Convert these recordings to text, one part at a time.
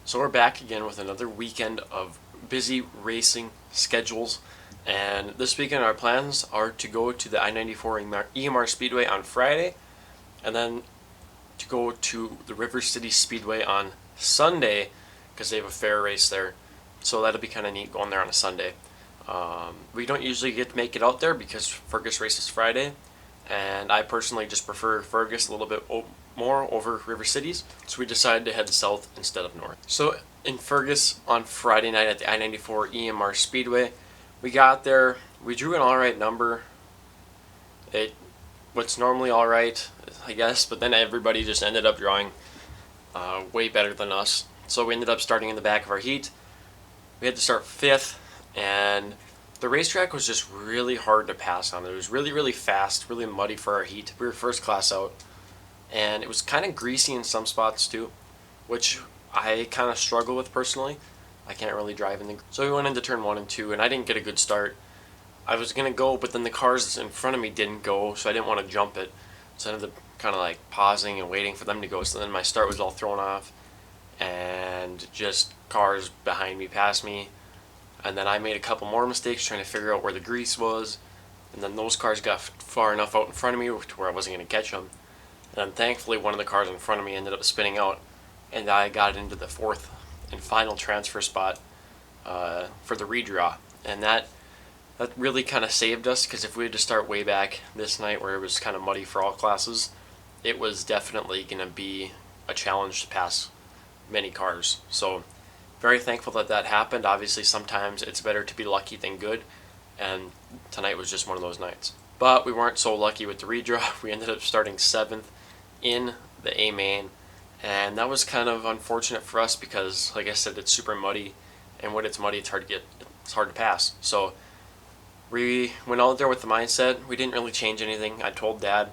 So we're back again with another weekend of busy racing schedules, and this weekend our plans are to go to the I-94 EMR Speedway on Friday, and then to go to the River City Speedway on Sunday because they have a fair race there. So that'll be kind of neat going there on a Sunday. We don't usually get to make it out there because Fergus races Friday, and I personally just prefer Fergus a little bit more over River Cities, so we decided to head south instead of north. So in Fergus on Friday night at the I-94 EMR Speedway, we got there, we drew an alright number. What's normally alright, I guess, but then everybody just ended up drawing way better than us. So we ended up starting in the back of our heat. We had to start 5th, and the racetrack was just really hard to pass on. It was really, really fast, really muddy for our heat. We were first class out, and it was kind of greasy in some spots too, which I kind of struggle with personally. I can't really drive in the... So we went into turn 1 and 2, and I didn't get a good start. I was going to go, but then the cars in front of me didn't go, so I didn't want to jump it. So I ended up kind of like pausing and waiting for them to go, so then my start was all thrown off, and just cars behind me passed me. And then I made a couple more mistakes trying to figure out where the grease was, and then those cars got far enough out in front of me to where I wasn't going to catch them. And then thankfully one of the cars in front of me ended up spinning out, and I got into the 4th and final transfer spot for the redraw. And that really kind of saved us, because if we had to start way back this night where it was kind of muddy for all classes, it was definitely going to be a challenge to pass many cars. So very thankful that that happened. Obviously sometimes it's better to be lucky than good, and tonight was just one of those nights. But we weren't so lucky with the redraw. We ended up starting 7th in the A main, and that was kind of unfortunate for us because, like I said, it's super muddy, and when it's muddy it's hard to pass. So we went out there with the mindset, we didn't really change anything. I told Dad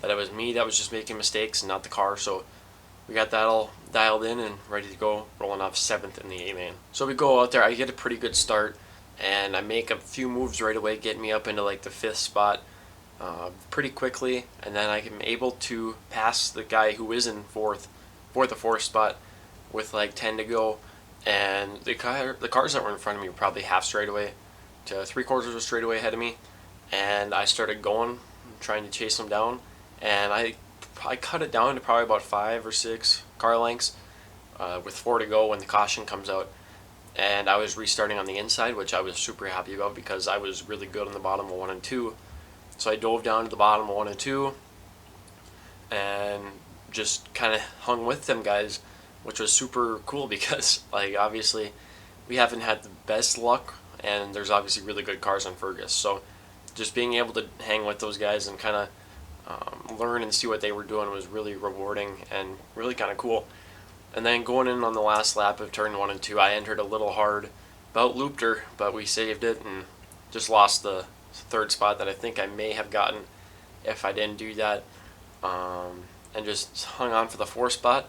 that it was me that was just making mistakes and not the car, so we got that all dialed in and ready to go, rolling off 7th in the A main. So we go out there, I get a pretty good start, and I make a few moves right away, getting me up into like the 5th spot pretty quickly, and then I am able to pass the guy who is in 4th for the 4th spot with like 10 to go, and the cars that were in front of me were probably half straightaway to 3/4 of a straightaway ahead of me, and I started going, trying to chase them down, and I cut it down to probably about 5 or 6 car lengths with 4 to go when the caution comes out, and I was restarting on the inside, which I was super happy about because I was really good on the bottom of 1 and 2. So I dove down to the bottom of 1 and 2 and just kind of hung with them guys, which was super cool because, like, obviously we haven't had the best luck, and there's obviously really good cars on Fergus. So just being able to hang with those guys and kind of learn and see what they were doing was really rewarding and really kind of cool. And then going in on the last lap of turn 1 and 2, I entered a little hard, about looped her, but we saved it and just lost the 3rd spot that I think I may have gotten if I didn't do that, and just hung on for the 4th spot.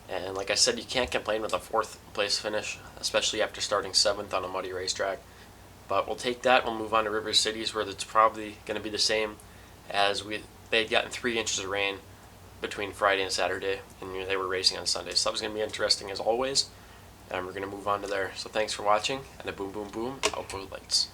And like I said, you can't complain with a 4th place finish, especially after starting 7th on a muddy racetrack. But we'll take that. We'll move on to River Cities, where it's probably going to be the same as they'd gotten 3 inches of rain between Friday and Saturday, and they were racing on Sunday. So that was going to be interesting as always, and we're going to move on to there. So thanks for watching, and a boom boom boom, output lights.